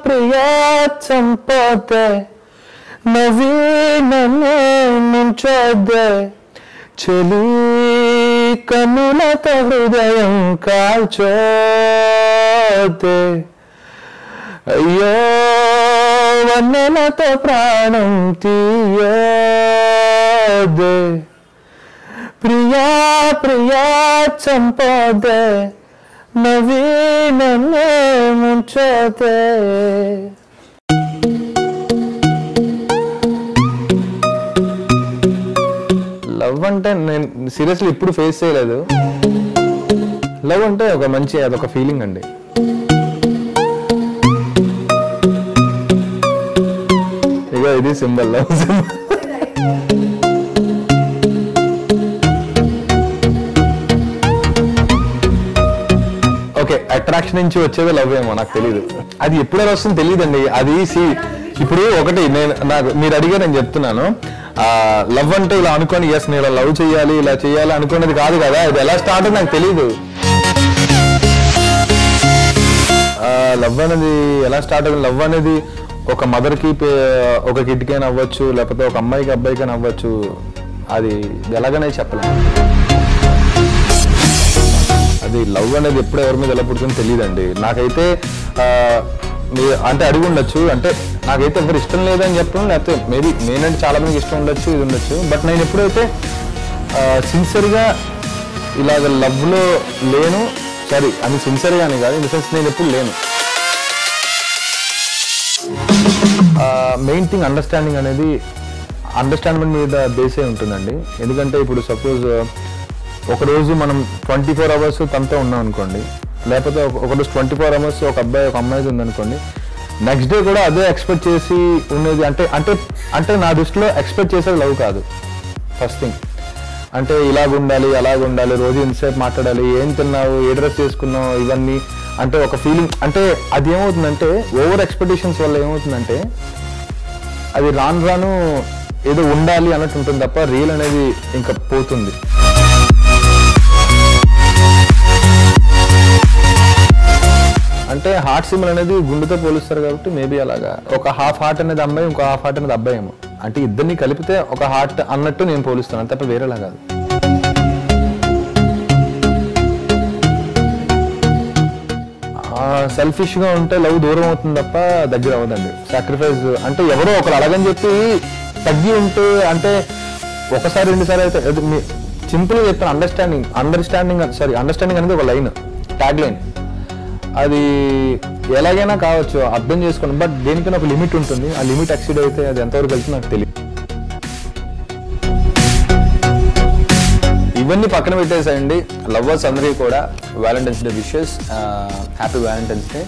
ప్రియా చంపదే నవీననే ముంచదే చెలి కనులతో హృదయం కాల్చోదే అయ్యో వన్నెలతో ప్రాణం తీయదే ప్రియా ప్రియా చంపదే నవీననే ముంచదే. లవ్ అంటే నేను సీరియస్లీ ఇప్పుడు ఫేస్ చేయలేదు. లవ్ అంటే ఒక మంచి అదొక ఫీలింగ్ అండి. ఇక ఇది symbol love symbol. Okay, attraction నుంచి వచ్చేది లవ్ ఏమో నాకు తెలియదు. అది ఎప్పుడు వస్తుందో తెలియదండి. అది ఇప్పుడు ఒకటి నాకు మీరు అడిగా నేను చెప్తున్నాను. లవ్ అంటే ఇలా అనుకోని ఎస్ నేను లవ్ చేయాలి ఇలా చేయాలి అనుకునేది కాదు కదా. ఇది ఎలా స్టార్ట్ నాకు తెలీదు. లవ్ అనేది ఎలా స్టార్ట్ అయింది? లవ్ అనేది ఒక మదర్కి ఒక కిడ్కైనా అవ్వచ్చు, లేకపోతే ఒక అమ్మాయికి అబ్బాయికైనా అవ్వచ్చు. అది ఎలాగనే చెప్పలేము. అది లవ్ అనేది ఎప్పుడు ఎవరి మీద ఎలా పుడుతుందో తెలియదండి. నాకైతే అంటే అడిగి ఉండొచ్చు, అంటే నాకైతే ఎవరు ఇష్టం లేదని చెప్పడం, లేకపోతే మేబీ నేనంటే చాలా మందికి ఇష్టం ఉండొచ్చు, ఇది ఉండొచ్చు. బట్ నేను ఎప్పుడైతే సిన్సియర్గా ఇలాగ లవ్లో లేను, సారీ అది సిన్సియర్గానే కాదు, ఇన్ ద సెన్స్ నేను ఎప్పుడు లేను. మెయిన్ థింగ్ అండర్స్టాండింగ్ అనేది అండర్స్టాండింగ్ మీద బేస్ అయి ఉంటుందండి. ఎందుకంటే ఇప్పుడు సపోజ్ ఒకరోజు మనం 24 hours తనతో ఉన్నాం అనుకోండి, లేకపోతే ఒకరోజు 24 hours ఒక అబ్బాయి ఒక అమ్మాయి ఉందనుకోండి, నెక్స్ట్ డే కూడా అదే ఎక్స్పెక్ట్ చేసి ఉన్నది. అంటే అంటే అంటే నా దృష్టిలో ఎక్స్పెక్ట్ చేసేది లవ్ కాదు. ఫస్ట్ థింగ్ అంటే ఇలాగుండాలి అలాగుండాలి, రోజు ఇంతసేపు మాట్లాడాలి, ఏం తిన్నావు, ఏ డ్రెస్ చేసుకున్నావు, ఇవన్నీ అంటే ఒక ఫీలింగ్. అంటే అది ఏమవుతుందంటే ఓవర్ ఎక్స్పెక్టేషన్స్ వల్ల ఏమవుతుందంటే అది రాను రాను ఏదో ఉండాలి అన్నట్టు ఉంటుంది తప్ప రియల్ అనేది ఇంకా పోతుంది. అంటే హార్ట్ సింబల్ అనేది గుండెతో పోలుస్తారు కాబట్టి మేబీ అలాగా ఒక హాఫ్ హార్ట్ అనేది అమ్మాయి, ఇంకో హాఫ్ హార్ట్ అనేది అబ్బాయి ఏమో. అంటే ఇద్దరిని కలిపితే ఒక హార్ట్ అన్నట్టు నేను పోలుస్తాను, తప్ప వేరేలా కాదు. సెల్ఫిష్గా ఉంటే లవ్ దూరం అవుతుంది తప్ప దగ్గర అవ్వదండి. సాక్రిఫైస్ అంటే ఎవరో ఒకరు అడగని చెప్పి తగ్గి ఉంటే, అంటే ఒకసారి రెండుసారి అయితే సింపుల్గా చెప్తాను. అండర్స్టాండింగ్ అనేది ఒక లైన్, ట్యాగ్ లైన్. అది ఎలాగైనా కావచ్చు, అర్థం చేసుకోండి. బట్ దేనికైనా ఒక లిమిట్ ఉంటుంది. ఆ లిమిట్ ఎక్సీడ్ అయితే అది ఎంతవరకు వెళ్తుందో నాకు తెలియదు. ఇవన్నీ పక్కన పెట్టేసేయండి. లవర్స్ అందరికీ కూడా Valentine's day wishes. Happy Valentine's day.